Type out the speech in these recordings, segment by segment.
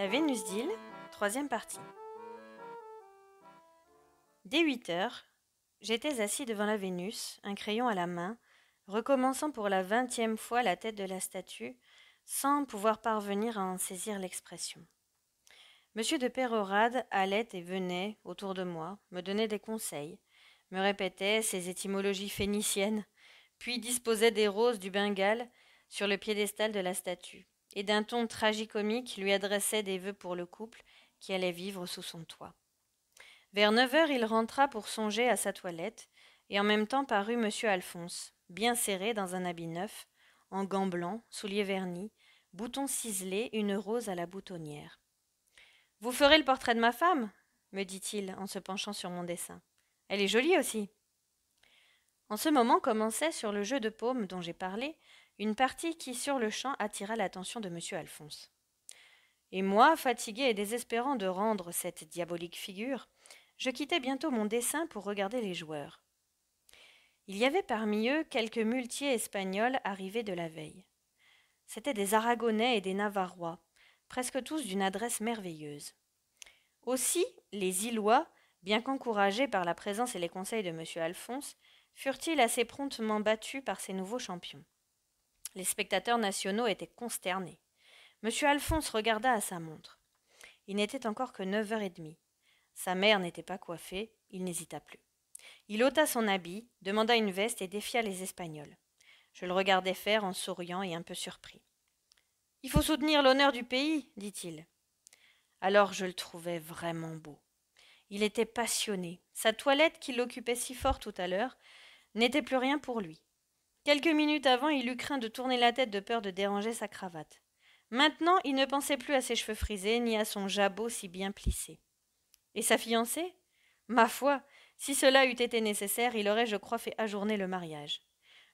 La Vénus d'Île, troisième partie. Dès 8 heures, j'étais assis devant la Vénus, un crayon à la main, recommençant pour la 20e fois la tête de la statue, sans pouvoir parvenir à en saisir l'expression. Monsieur de Pérorade allait et venait autour de moi, me donnait des conseils, me répétait ses étymologies phéniciennes, puis disposait des roses du Bengale sur le piédestal de la statue, et d'un ton tragicomique lui adressait des vœux pour le couple qui allait vivre sous son toit. Vers 9 heures, il rentra pour songer à sa toilette, et en même temps parut monsieur Alphonse, bien serré dans un habit neuf, en gants blancs, souliers vernis, boutons ciselés, une rose à la boutonnière. « Vous ferez le portrait de ma femme ?» me dit-il en se penchant sur mon dessin. « Elle est jolie aussi. » En ce moment commençait, sur le jeu de paume dont j'ai parlé, une partie qui, sur le champ, attira l'attention de monsieur Alphonse. Et moi, fatigué et désespérant de rendre cette diabolique figure, je quittai bientôt mon dessin pour regarder les joueurs. Il y avait parmi eux quelques muletiers espagnols arrivés de la veille. C'étaient des Aragonais et des Navarrois, presque tous d'une adresse merveilleuse. Aussi, les Îlois, bien qu'encouragés par la présence et les conseils de monsieur Alphonse, furent-ils assez promptement battus par ces nouveaux champions. Les spectateurs nationaux étaient consternés. Monsieur Alphonse regarda à sa montre. Il n'était encore que 9h30. Sa mère n'était pas coiffée, il n'hésita plus. Il ôta son habit, demanda une veste et défia les Espagnols. Je le regardai faire en souriant et un peu surpris. « Il faut soutenir l'honneur du pays, dit-il. » Alors je le trouvai vraiment beau. Il était passionné. Sa toilette, qui l'occupait si fort tout à l'heure, n'était plus rien pour lui. Quelques minutes avant, il eut craint de tourner la tête de peur de déranger sa cravate. Maintenant, il ne pensait plus à ses cheveux frisés, ni à son jabot si bien plissé. Et sa fiancée ? Ma foi, si cela eût été nécessaire, il aurait, je crois, fait ajourner le mariage.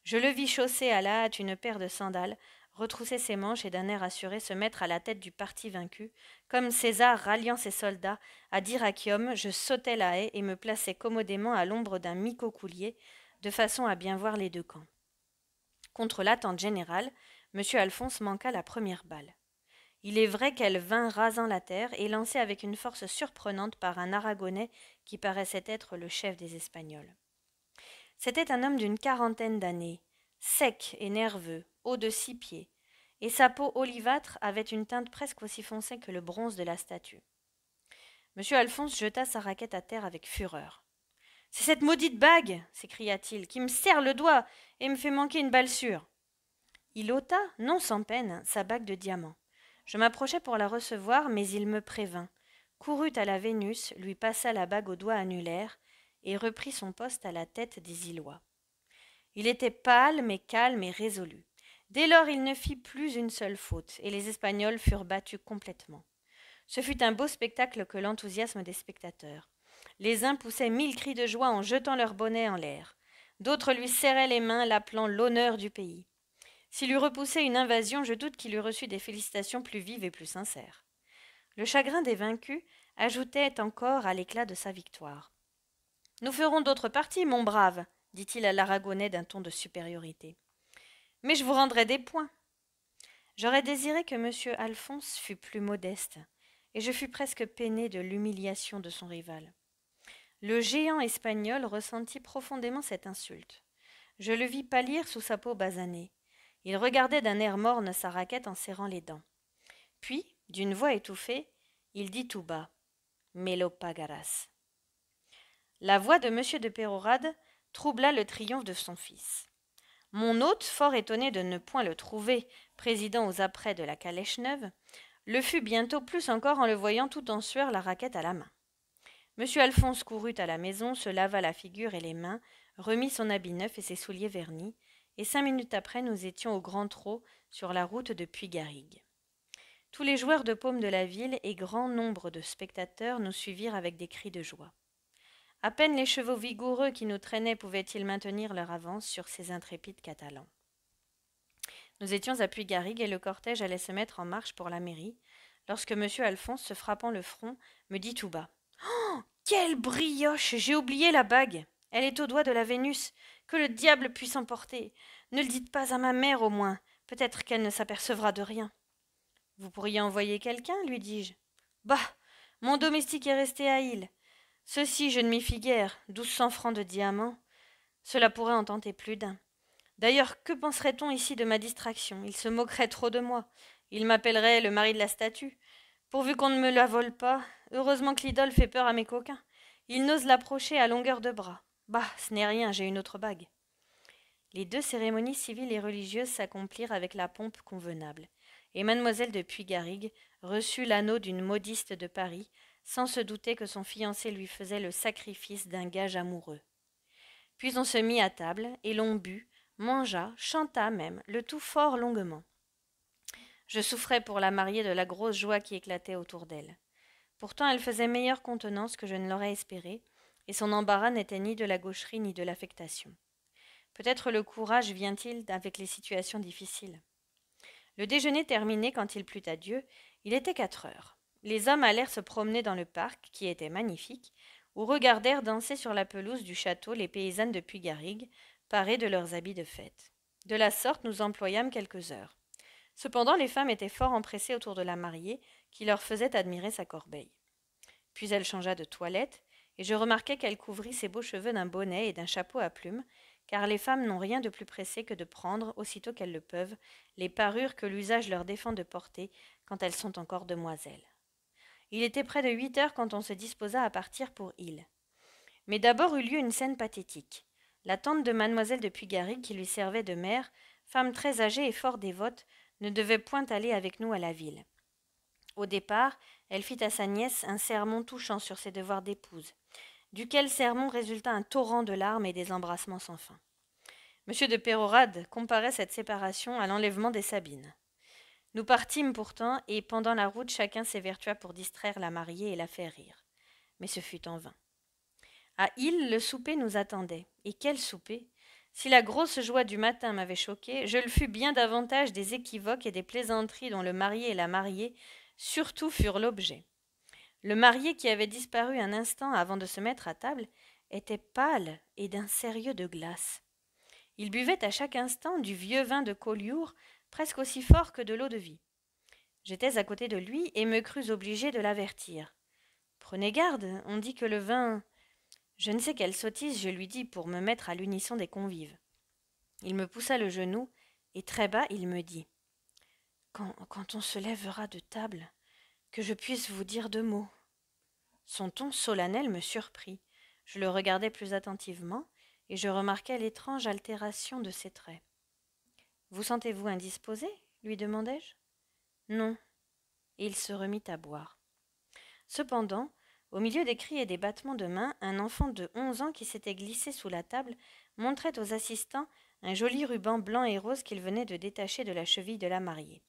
Je le vis chausser à la hâte une paire de sandales, retrousser ses manches et d'un air assuré se mettre à la tête du parti vaincu, comme César ralliant ses soldats à Dyrrhachium. Je sautai la haie et me plaçai commodément à l'ombre d'un micocoulier, de façon à bien voir les deux camps. Contre l'attente générale, M. Alphonse manqua la première balle. Il est vrai qu'elle vint rasant la terre et lancée avec une force surprenante par un Aragonais qui paraissait être le chef des Espagnols. C'était un homme d'une 40aine d'années, sec et nerveux, haut de 6 pieds, et sa peau olivâtre avait une teinte presque aussi foncée que le bronze de la statue. M. Alphonse jeta sa raquette à terre avec fureur. « C'est cette maudite bague, s'écria-t-il, qui me serre le doigt et me fait manquer une balle sûre. » Il ôta, non sans peine, sa bague de diamant. Je m'approchai pour la recevoir, mais il me prévint, courut à la Vénus, lui passa la bague au doigt annulaire et reprit son poste à la tête des Îlois. Il était pâle, mais calme et résolu. Dès lors, il ne fit plus une seule faute, et les Espagnols furent battus complètement. Ce fut un beau spectacle que l'enthousiasme des spectateurs. Les uns poussaient 1000 cris de joie en jetant leurs bonnets en l'air. D'autres lui serraient les mains, l'appelant l'honneur du pays. S'il eût repoussé une invasion, je doute qu'il eût reçu des félicitations plus vives et plus sincères. Le chagrin des vaincus ajoutait encore à l'éclat de sa victoire. « Nous ferons d'autres parties, mon brave, » dit-il à l'Aragonais d'un ton de supériorité. « Mais je vous rendrai des points. » J'aurais désiré que M. Alphonse fût plus modeste, et je fus presque peiné de l'humiliation de son rival. Le géant espagnol ressentit profondément cette insulte. Je le vis pâlir sous sa peau basanée. Il regardait d'un air morne sa raquette en serrant les dents. Puis, d'une voix étouffée, il dit tout bas « Me lo pagaras ». La voix de M. de Pérorade troubla le triomphe de son fils. Mon hôte, fort étonné de ne point le trouver président aux apprêts de la calèche neuve, le fut bientôt plus encore en le voyant tout en sueur, la raquette à la main. M. Alphonse courut à la maison, se lava la figure et les mains, remit son habit neuf et ses souliers vernis, et 5 minutes après nous étions au grand trot sur la route de Puy-Garrigue. Tous les joueurs de paume de la ville et grand nombre de spectateurs nous suivirent avec des cris de joie. À peine les chevaux vigoureux qui nous traînaient pouvaient-ils maintenir leur avance sur ces intrépides Catalans. Nous étions à Puy-Garrigue et le cortège allait se mettre en marche pour la mairie, lorsque M. Alphonse, se frappant le front, me dit tout bas « Oh, quelle brioche! J'ai oublié la bague! Elle est au doigt de la Vénus! Que le diable puisse emporter! Ne le dites pas à ma mère au moins, peut-être qu'elle ne s'apercevra de rien. » Vous pourriez envoyer quelqu'un, lui dis-je. Bah, mon domestique est resté à Île. Ceci, je ne m'y fie guère, 1200 francs de diamants. Cela pourrait en tenter plus d'un. D'ailleurs, que penserait-on ici de ma distraction? Il se moquerait trop de moi. Il m'appellerait le mari de la statue. Pourvu qu'on ne me la vole pas. Heureusement que l'idole fait peur à mes coquins. Ils n'osent l'approcher à longueur de bras. Bah, ce n'est rien, j'ai une autre bague. Les 2 cérémonies civiles et religieuses s'accomplirent avec la pompe convenable, et mademoiselle de Puygarrigue reçut l'anneau d'une modiste de Paris, sans se douter que son fiancé lui faisait le sacrifice d'un gage amoureux. Puis on se mit à table, et l'on but, mangea, chanta même, le tout fort longuement. Je souffrais pour la mariée de la grosse joie qui éclatait autour d'elle. Pourtant elle faisait meilleure contenance que je ne l'aurais espéré, et son embarras n'était ni de la gaucherie ni de l'affectation. Peut-être le courage vient-il avec les situations difficiles. Le déjeuner terminé quand il plut à Dieu, il était 4 heures. Les hommes allèrent se promener dans le parc, qui était magnifique, ou regardèrent danser sur la pelouse du château les paysannes de Puygarrigue, parées de leurs habits de fête. De la sorte, nous employâmes quelques heures. Cependant, les femmes étaient fort empressées autour de la mariée, qui leur faisait admirer sa corbeille. Puis elle changea de toilette, et je remarquai qu'elle couvrit ses beaux cheveux d'un bonnet et d'un chapeau à plumes, car les femmes n'ont rien de plus pressé que de prendre, aussitôt qu'elles le peuvent, les parures que l'usage leur défend de porter quand elles sont encore demoiselles. Il était près de 8 heures quand on se disposa à partir pour Île. Mais d'abord eut lieu une scène pathétique. La tante de mademoiselle de Puygarrigue, qui lui servait de mère, femme très âgée et fort dévote, ne devait point aller avec nous à la ville. Au départ, elle fit à sa nièce un sermon touchant sur ses devoirs d'épouse, duquel sermon résulta un torrent de larmes et des embrassements sans fin. Monsieur de Pérorade comparait cette séparation à l'enlèvement des Sabines. Nous partîmes pourtant, et pendant la route chacun s'évertua pour distraire la mariée et la faire rire. Mais ce fut en vain. À Île, le souper nous attendait. Et quel souper! Si la grosse joie du matin m'avait choqué, je le fus bien davantage des équivoques et des plaisanteries dont le marié et la mariée surtout furent l'objet. Le marié, qui avait disparu un instant avant de se mettre à table, était pâle et d'un sérieux de glace. Il buvait à chaque instant du vieux vin de Collioure, presque aussi fort que de l'eau-de-vie. J'étais à côté de lui et me crus obligé de l'avertir. Prenez garde, on dit que le vin... Je ne sais quelle sottise je lui dis pour me mettre à l'unisson des convives. Il me poussa le genou, et très bas il me dit « Quand on se lèvera de table, que je puisse vous dire 2 mots. » Son ton solennel me surprit. Je le regardai plus attentivement, et je remarquai l'étrange altération de ses traits. « Vous sentez-vous indisposé ?» lui demandai-je. « Non. » Et il se remit à boire. Cependant, au milieu des cris et des battements de main, un enfant de 11 ans qui s'était glissé sous la table montrait aux assistants un joli ruban blanc et rose qu'il venait de détacher de la cheville de la mariée.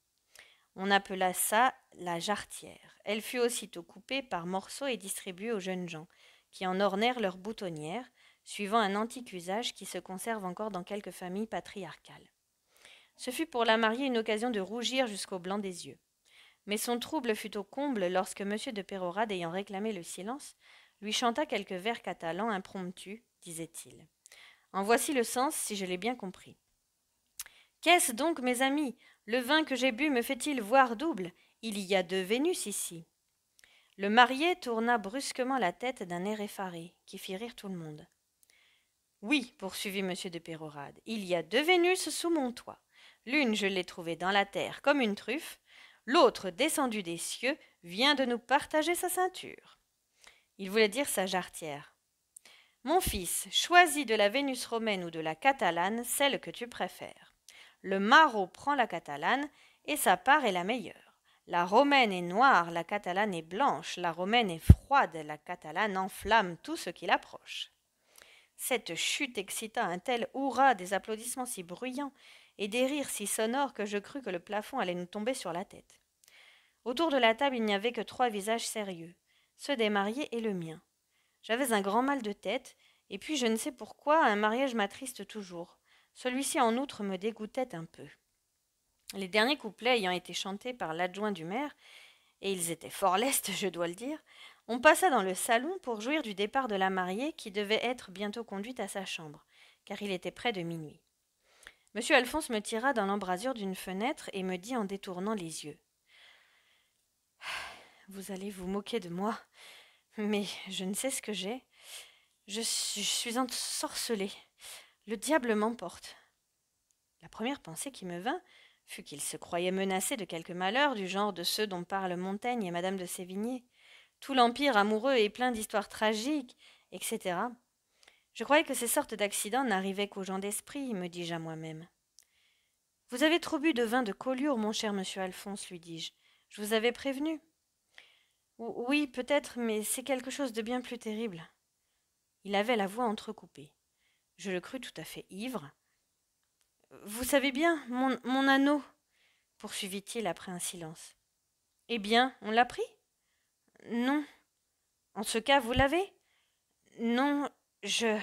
On appela ça la jarretière. Elle fut aussitôt coupée par morceaux et distribuée aux jeunes gens, qui en ornèrent leurs boutonnières, suivant un antique usage qui se conserve encore dans quelques familles patriarcales. Ce fut pour la mariée une occasion de rougir jusqu'au blanc des yeux. Mais son trouble fut au comble lorsque M. de Pérorade, ayant réclamé le silence, lui chanta quelques vers catalans impromptus, disait-il. En voici le sens, si je l'ai bien compris. Qu'est-ce donc, mes amis? Le vin que j'ai bu me fait-il voir double? Il y a 2 Vénus ici. Le marié tourna brusquement la tête d'un air effaré, qui fit rire tout le monde. Oui, poursuivit M. de Pérorade, il y a 2 Vénus sous mon toit. L'une, je l'ai trouvée dans la terre comme une truffe, l'autre, descendue des cieux, vient de nous partager sa ceinture. Il voulait dire sa jarretière. Mon fils, choisis de la Vénus romaine ou de la catalane celle que tu préfères. Le maraud prend la catalane, et sa part est la meilleure. La romaine est noire, la catalane est blanche, la romaine est froide, la catalane enflamme tout ce qui l'approche. Cette chute excita un tel hurrah, des applaudissements si bruyants et des rires si sonores que je crus que le plafond allait nous tomber sur la tête. Autour de la table, il n'y avait que 3 visages sérieux, ceux des mariés et le mien. J'avais un grand mal de tête, et puis je ne sais pourquoi, un mariage m'attriste toujours. Celui-ci en outre me dégoûtait un peu. Les derniers couplets ayant été chantés par l'adjoint du maire, et ils étaient fort lestes, je dois le dire, on passa dans le salon pour jouir du départ de la mariée qui devait être bientôt conduite à sa chambre, car il était près de minuit. Monsieur Alphonse me tira dans l'embrasure d'une fenêtre et me dit en détournant les yeux. vous allez vous moquer de moi, mais je ne sais ce que j'ai. Je suis ensorcelée. Le diable m'emporte. La première pensée qui me vint fut qu'il se croyait menacé de quelque malheur du genre de ceux dont parlent Montaigne et Madame de Sévigné. Tout l'empire amoureux est plein d'histoires tragiques, etc. Je croyais que ces sortes d'accidents n'arrivaient qu'aux gens d'esprit, me dis-je à moi-même. Vous avez trop bu de vin de Collioure, mon cher monsieur Alphonse, lui dis-je. Je vous avais prévenu. Oui, peut-être, mais c'est quelque chose de bien plus terrible. Il avait la voix entrecoupée. Je le crus tout à fait ivre. Vous savez bien, mon anneau, poursuivit-il après un silence. Eh bien, on l'a pris? Non. En ce cas, vous l'avez? Non, je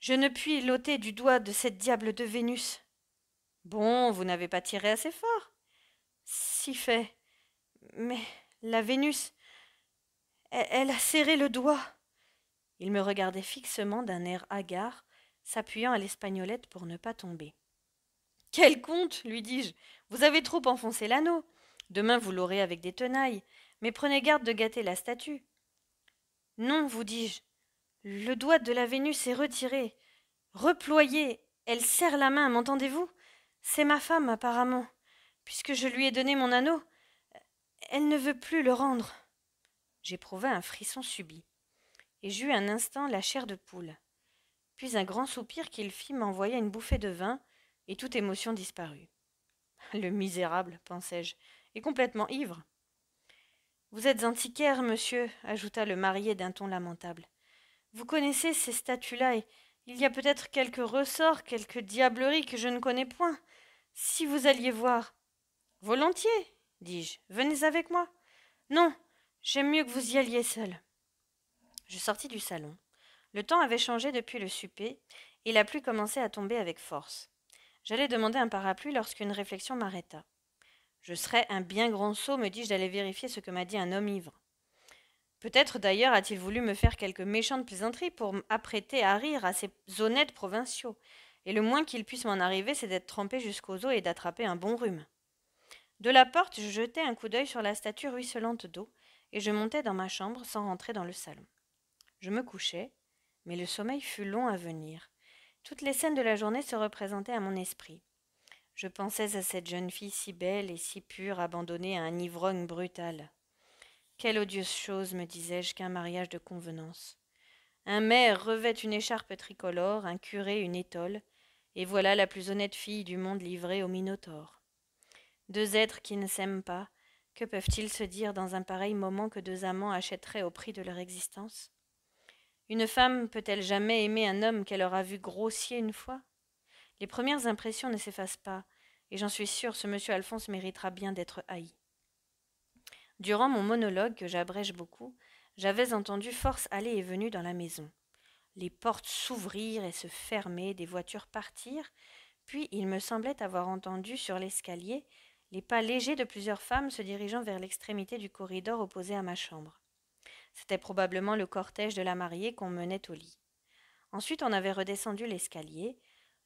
ne puis l'ôter du doigt de cette diable de Vénus. Bon, vous n'avez pas tiré assez fort. Si fait. Mais la Vénus, elle a serré le doigt. Il me regardait fixement d'un air hagard, s'appuyant à l'espagnolette pour ne pas tomber. Quel conte, lui dis-je. Vous avez trop enfoncé l'anneau. Demain vous l'aurez avec des tenailles, mais prenez garde de gâter la statue. Non, vous dis-je. Le doigt de la Vénus est retiré, reployé. Elle serre la main, m'entendez-vous? C'est ma femme, apparemment. Puisque je lui ai donné mon anneau, elle ne veut plus le rendre. J'éprouvai un frisson subit, et j'eus un instant la chair de poule. Puis un grand soupir qu'il fit m'envoya une bouffée de vin, et toute émotion disparut. Le misérable, pensai-je, est complètement ivre. Vous êtes antiquaire, monsieur, ajouta le marié d'un ton lamentable. Vous connaissez ces statues-là, et il y a peut-être quelques ressorts, quelques diableries que je ne connais point. Si vous alliez voir. Volontiers, dis-je. Venez avec moi. Non, j'aime mieux que vous y alliez seul. Je sortis du salon. Le temps avait changé depuis le souper, et la pluie commençait à tomber avec force. J'allais demander un parapluie lorsqu'une réflexion m'arrêta. Je serais un bien grand sot, me dis-je, d'aller vérifier ce que m'a dit un homme ivre. Peut-être d'ailleurs a-t-il voulu me faire quelque méchante plaisanterie pour m'apprêter à rire à ces honnêtes provinciaux, et le moins qu'il puisse m'en arriver, c'est d'être trempé jusqu'aux os et d'attraper un bon rhume. De la porte, je jetai un coup d'œil sur la statue ruisselante d'eau, et je montai dans ma chambre sans rentrer dans le salon. Je me couchai, mais le sommeil fut long à venir. Toutes les scènes de la journée se représentaient à mon esprit. Je pensais à cette jeune fille si belle et si pure abandonnée à un ivrogne brutal. Quelle odieuse chose, me disais-je, qu'un mariage de convenance. Un maire revêt une écharpe tricolore, un curé une étole, et voilà la plus honnête fille du monde livrée au Minotaure. Deux êtres qui ne s'aiment pas, que peuvent-ils se dire dans un pareil moment que deux amants achèteraient au prix de leur existence? Une femme peut-elle jamais aimer un homme qu'elle aura vu grossier une fois? Les premières impressions ne s'effacent pas, et j'en suis sûre, ce monsieur Alphonse méritera bien d'être haï. Durant mon monologue, que j'abrège beaucoup, j'avais entendu force aller et venue dans la maison. Les portes s'ouvrirent et se fermer, des voitures partirent, puis il me semblait avoir entendu sur l'escalier les pas légers de plusieurs femmes se dirigeant vers l'extrémité du corridor opposé à ma chambre. C'était probablement le cortège de la mariée qu'on menait au lit. Ensuite on avait redescendu l'escalier,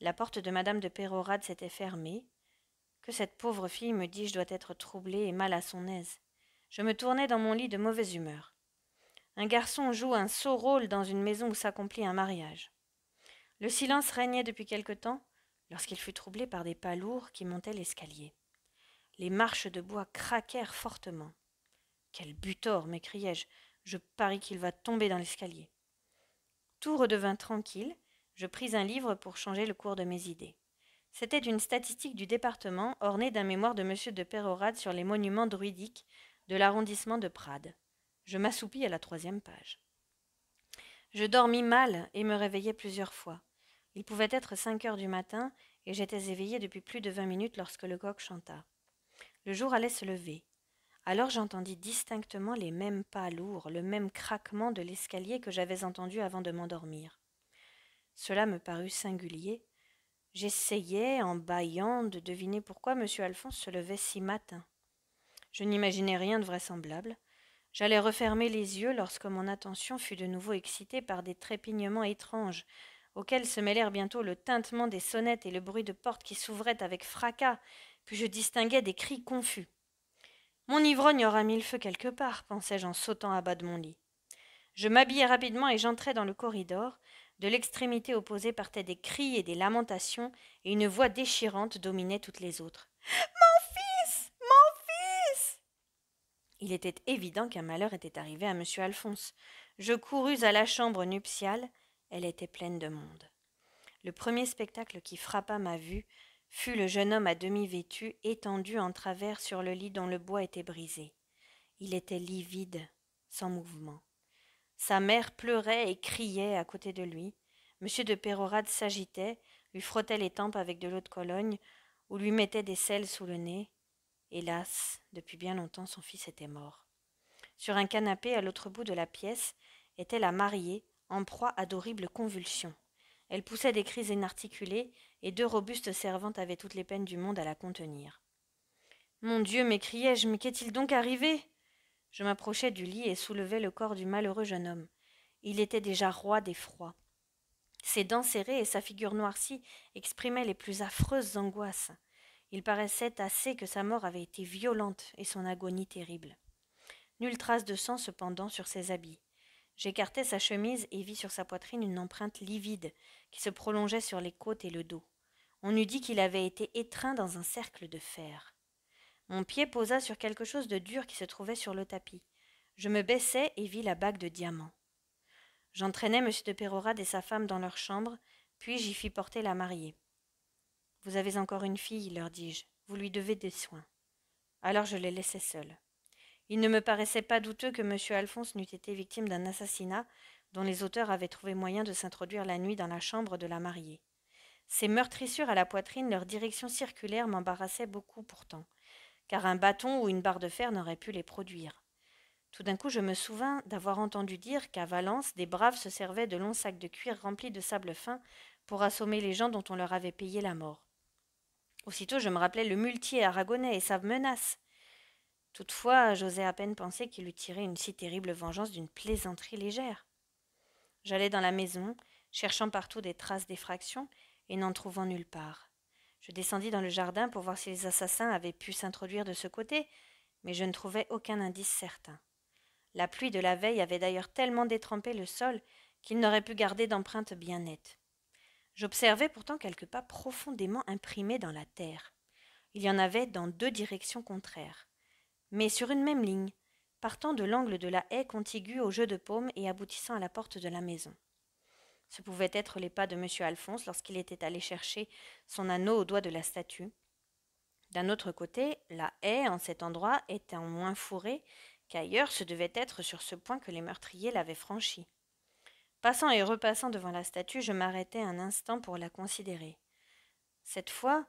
la porte de madame de Pérorade s'était fermée. Que cette pauvre fille, me dis-je, doit être troublée et mal à son aise. Je me tournai dans mon lit de mauvaise humeur. Un garçon joue un sot rôle dans une maison où s'accomplit un mariage. Le silence régnait depuis quelque temps, lorsqu'il fut troublé par des pas lourds qui montaient l'escalier. Les marches de bois craquèrent fortement. Quel butor, m'écriai-je, je parie qu'il va tomber dans l'escalier. Tout redevint tranquille, je pris un livre pour changer le cours de mes idées. C'était une statistique du département ornée d'un mémoire de M. de Pérorade sur les monuments druidiques de l'arrondissement de Prades. Je m'assoupis à la 3e page. Je dormis mal et me réveillai plusieurs fois. Il pouvait être 5 heures du matin et j'étais éveillé depuis plus de 20 minutes lorsque le coq chanta. Le jour allait se lever. Alors j'entendis distinctement les mêmes pas lourds, le même craquement de l'escalier que j'avais entendu avant de m'endormir. Cela me parut singulier. J'essayais, en bâillant, de deviner pourquoi M. Alphonse se levait si matin. Je n'imaginais rien de vraisemblable. J'allais refermer les yeux lorsque mon attention fut de nouveau excitée par des trépignements étranges, auxquels se mêlèrent bientôt le tintement des sonnettes et le bruit de portes qui s'ouvraient avec fracas, puis je distinguai des cris confus. Mon ivrogne aura mis le feu quelque part, pensai-je en sautant à bas de mon lit. Je m'habillai rapidement et j'entrai dans le corridor. De l'extrémité opposée partaient des cris et des lamentations, et une voix déchirante dominait toutes les autres. Mon fils! Mon fils! Il était évident qu'un malheur était arrivé à monsieur Alphonse. Je courus à la chambre nuptiale. Elle était pleine de monde. Le premier spectacle qui frappa ma vue fut le jeune homme à demi vêtu, étendu en travers sur le lit dont le bois était brisé. Il était livide, sans mouvement. Sa mère pleurait et criait à côté de lui. Monsieur de Pérorade s'agitait, lui frottait les tempes avec de l'eau de Cologne, ou lui mettait des sels sous le nez. Hélas, depuis bien longtemps son fils était mort. Sur un canapé à l'autre bout de la pièce était la mariée, en proie à d'horribles convulsions. Elle poussait des cris inarticulés, et deux robustes servantes avaient toutes les peines du monde à la contenir. Mon Dieu, m'écriai-je, mais qu'est-il donc arrivé? Je m'approchai du lit et soulevai le corps du malheureux jeune homme. Il était déjà roi d'effroi. Ses dents serrées et sa figure noircie exprimaient les plus affreuses angoisses. Il paraissait assez que sa mort avait été violente et son agonie terrible. Nulle trace de sang cependant sur ses habits. J'écartai sa chemise et vis sur sa poitrine une empreinte livide qui se prolongeait sur les côtes et le dos. On eût dit qu'il avait été étreint dans un cercle de fer. Mon pied posa sur quelque chose de dur qui se trouvait sur le tapis. Je me baissai et vis la bague de diamants. J'entraînai M. de Pérorade et sa femme dans leur chambre, puis j'y fis porter la mariée. « Vous avez encore une fille, leur dis-je, vous lui devez des soins. » Alors je les laissai seuls. Il ne me paraissait pas douteux que M. Alphonse n'eût été victime d'un assassinat dont les auteurs avaient trouvé moyen de s'introduire la nuit dans la chambre de la mariée. Ces meurtrissures à la poitrine, leur direction circulaire m'embarrassaient beaucoup pourtant, car un bâton ou une barre de fer n'aurait pu les produire. Tout d'un coup, je me souvins d'avoir entendu dire qu'à Valence, des braves se servaient de longs sacs de cuir remplis de sable fin pour assommer les gens dont on leur avait payé la mort. Aussitôt, je me rappelai le muletier aragonais et sa menace. Toutefois, j'osais à peine penser qu'il eût tiré une si terrible vengeance d'une plaisanterie légère. J'allai dans la maison, cherchant partout des traces d'effraction, et n'en trouvant nulle part. Je descendis dans le jardin pour voir si les assassins avaient pu s'introduire de ce côté, mais je ne trouvai aucun indice certain. La pluie de la veille avait d'ailleurs tellement détrempé le sol qu'il n'aurait pu garder d'empreintes bien nettes. J'observai pourtant quelques pas profondément imprimés dans la terre. Il y en avait dans deux directions contraires, mais sur une même ligne, partant de l'angle de la haie contiguë au jeu de paume et aboutissant à la porte de la maison. Ce pouvaient être les pas de M. Alphonse lorsqu'il était allé chercher son anneau au doigt de la statue. D'un autre côté, la haie, en cet endroit, étant moins fourrée qu'ailleurs, ce devait être sur ce point que les meurtriers l'avaient franchie. Passant et repassant devant la statue, je m'arrêtai un instant pour la considérer. Cette fois,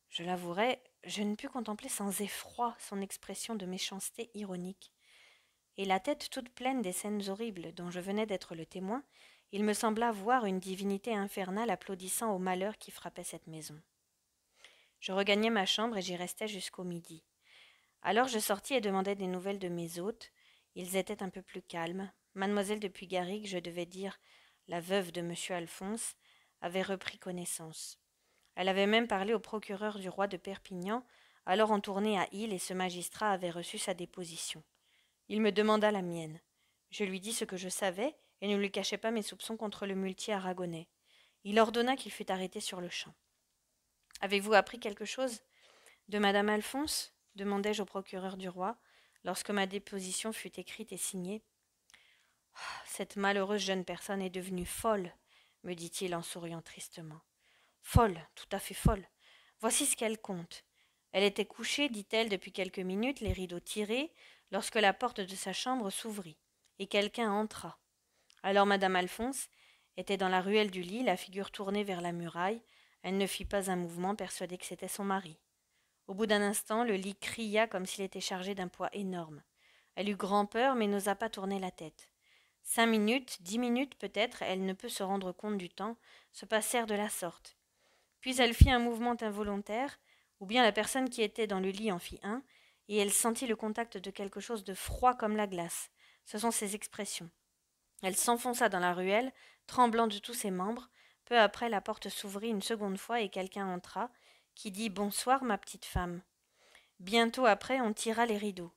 je l'avouerai, je ne pus contempler sans effroi son expression de méchanceté ironique. Et la tête toute pleine des scènes horribles dont je venais d'être le témoin, il me sembla voir une divinité infernale applaudissant au malheur qui frappait cette maison. Je regagnai ma chambre et j'y restai jusqu'au midi. Alors je sortis et demandai des nouvelles de mes hôtes. Ils étaient un peu plus calmes. Mademoiselle de Puygarric, je devais dire la veuve de M. Alphonse, avait repris connaissance. Elle avait même parlé au procureur du roi de Perpignan, alors en tournée à Île, et ce magistrat avait reçu sa déposition. Il me demanda la mienne. Je lui dis ce que je savais, et ne lui cachai pas mes soupçons contre le muletier aragonais. Il ordonna qu'il fût arrêté sur le champ. « Avez-vous appris quelque chose de madame Alphonse ?» demandai-je au procureur du roi, lorsque ma déposition fut écrite et signée. « Cette malheureuse jeune personne est devenue folle, » me dit-il en souriant tristement. « Folle, tout à fait folle. Voici ce qu'elle compte. Elle était couchée, dit-elle, depuis quelques minutes, les rideaux tirés, lorsque la porte de sa chambre s'ouvrit, et quelqu'un entra. Alors madame Alphonse était dans la ruelle du lit, la figure tournée vers la muraille. Elle ne fit pas un mouvement, persuadée que c'était son mari. Au bout d'un instant, le lit cria comme s'il était chargé d'un poids énorme. Elle eut grand-peur, mais n'osa pas tourner la tête. 5 minutes, 10 minutes peut-être, elle ne peut se rendre compte du temps, se passèrent de la sorte. Puis elle fit un mouvement involontaire, ou bien la personne qui était dans le lit en fit un, et elle sentit le contact de quelque chose de froid comme la glace. Ce sont ses expressions. Elle s'enfonça dans la ruelle, tremblant de tous ses membres. Peu après, la porte s'ouvrit une seconde fois et quelqu'un entra, qui dit « Bonsoir, ma petite femme ». Bientôt après, on tira les rideaux.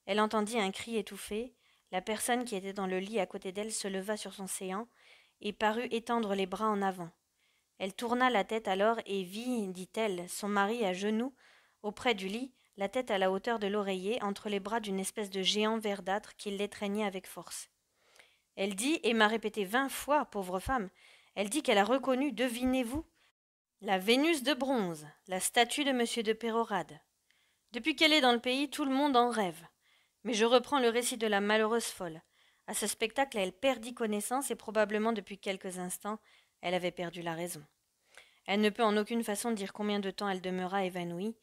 Elle entendit un cri étouffé. La personne qui était dans le lit à côté d'elle se leva sur son séant et parut étendre les bras en avant. Elle tourna la tête alors et vit, dit-elle, son mari à genoux, auprès du lit, la tête à la hauteur de l'oreiller, entre les bras d'une espèce de géant verdâtre qui l'étreignait avec force. Elle dit, et m'a répété 20 fois, pauvre femme, elle dit qu'elle a reconnu, devinez-vous, la Vénus de bronze, la statue de M. de Pérorade. Depuis qu'elle est dans le pays, tout le monde en rêve. Mais je reprends le récit de la malheureuse folle. À ce spectacle, elle perdit connaissance et probablement depuis quelques instants, elle avait perdu la raison. Elle ne peut en aucune façon dire combien de temps elle demeura évanouie.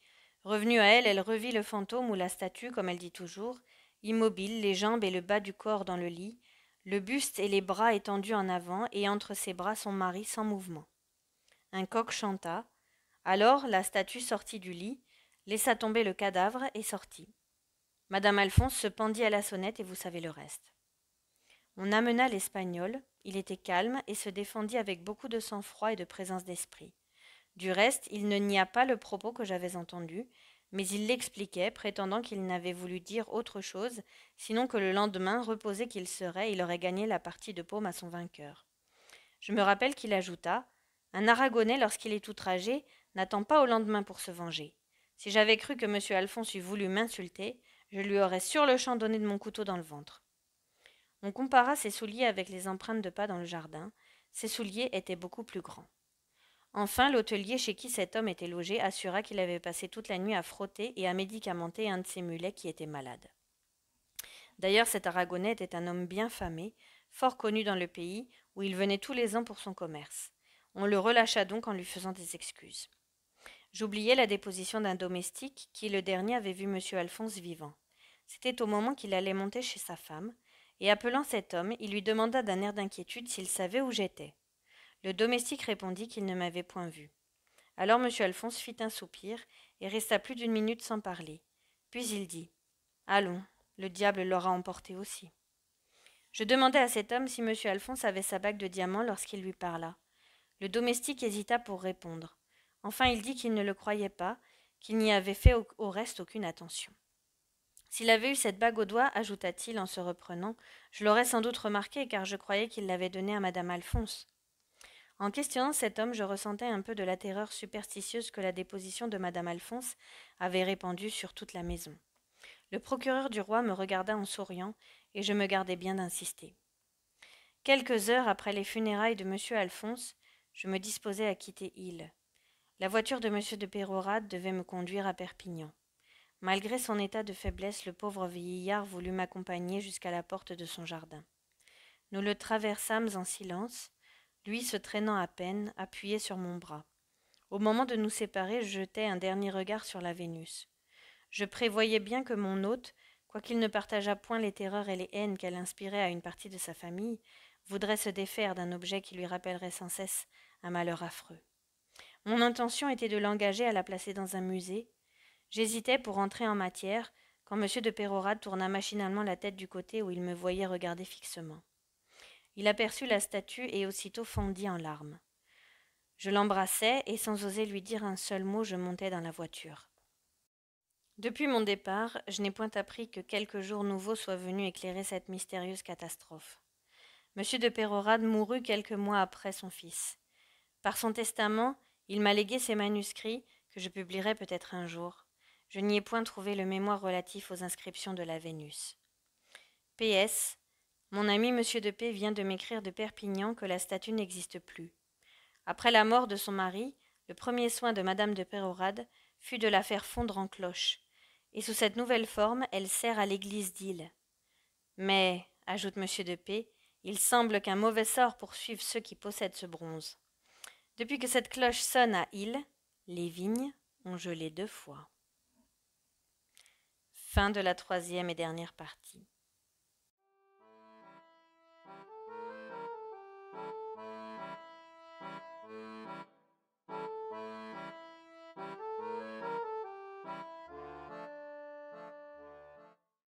Revenue à elle, elle revit le fantôme ou la statue, comme elle dit toujours, immobile, les jambes et le bas du corps dans le lit, le buste et les bras étendus en avant, et entre ses bras son mari sans mouvement. Un coq chanta. Alors la statue sortit du lit, laissa tomber le cadavre et sortit. Madame Alphonse se pendit à la sonnette et vous savez le reste. On amena l'Espagnol, il était calme et se défendit avec beaucoup de sang-froid et de présence d'esprit. Du reste, il ne nia pas le propos que j'avais entendu, mais il l'expliquait, prétendant qu'il n'avait voulu dire autre chose, sinon que le lendemain, reposé qu'il serait, il aurait gagné la partie de paume à son vainqueur. Je me rappelle qu'il ajouta « Un Aragonais, lorsqu'il est outragé, n'attend pas au lendemain pour se venger. Si j'avais cru que M. Alphonse eût voulu m'insulter, je lui aurais sur-le-champ donné de mon couteau dans le ventre. » On compara ses souliers avec les empreintes de pas dans le jardin. Ses souliers étaient beaucoup plus grands. Enfin, l'hôtelier chez qui cet homme était logé assura qu'il avait passé toute la nuit à frotter et à médicamenter un de ses mulets qui était malade. D'ailleurs, cet Aragonais était un homme bien famé, fort connu dans le pays, où il venait tous les ans pour son commerce. On le relâcha donc en lui faisant des excuses. J'oubliais la déposition d'un domestique qui, le dernier, avait vu M. Alphonse vivant. C'était au moment qu'il allait monter chez sa femme, et appelant cet homme, il lui demanda d'un air d'inquiétude s'il savait où j'étais. Le domestique répondit qu'il ne m'avait point vu. Alors M. Alphonse fit un soupir et resta plus d'une minute sans parler. Puis il dit « Allons, le diable l'aura emporté aussi. » Je demandai à cet homme si M. Alphonse avait sa bague de diamant lorsqu'il lui parla. Le domestique hésita pour répondre. Enfin il dit qu'il ne le croyait pas, qu'il n'y avait fait au reste aucune attention. S'il avait eu cette bague au doigt, ajouta-t-il en se reprenant, je l'aurais sans doute remarqué, car je croyais qu'il l'avait donnée à madame Alphonse. En questionnant cet homme, je ressentais un peu de la terreur superstitieuse que la déposition de madame Alphonse avait répandue sur toute la maison. Le procureur du roi me regarda en souriant, et je me gardai bien d'insister. Quelques heures après les funérailles de M. Alphonse, je me disposais à quitter Île. La voiture de M. de Pérorade devait me conduire à Perpignan. Malgré son état de faiblesse, le pauvre vieillard voulut m'accompagner jusqu'à la porte de son jardin. Nous le traversâmes en silence, lui se traînant à peine, appuyé sur mon bras. Au moment de nous séparer, je jetai un dernier regard sur la Vénus. Je prévoyais bien que mon hôte, quoiqu'il ne partageât point les terreurs et les haines qu'elle inspirait à une partie de sa famille, voudrait se défaire d'un objet qui lui rappellerait sans cesse un malheur affreux. Mon intention était de l'engager à la placer dans un musée. J'hésitais pour entrer en matière, quand M. de Pérorade tourna machinalement la tête du côté où il me voyait regarder fixement. Il aperçut la statue et aussitôt fondit en larmes. Je l'embrassai et sans oser lui dire un seul mot, je montai dans la voiture. Depuis mon départ, je n'ai point appris que quelques jours nouveaux soient venus éclairer cette mystérieuse catastrophe. M. de Pérorade mourut quelques mois après son fils. Par son testament, il m'a légué ses manuscrits, que je publierai peut-être un jour. Je n'y ai point trouvé le mémoire relatif aux inscriptions de la Vénus. P.S. Mon ami M. de P. vient de m'écrire de Perpignan que la statue n'existe plus. Après la mort de son mari, le premier soin de madame de Pérorade fut de la faire fondre en cloche, et sous cette nouvelle forme, elle sert à l'église d'Île. Mais, ajoute M. de P., il semble qu'un mauvais sort poursuive ceux qui possèdent ce bronze. Depuis que cette cloche sonne à Île, les vignes ont gelé 2 fois. Fin de la 3e et dernière partie.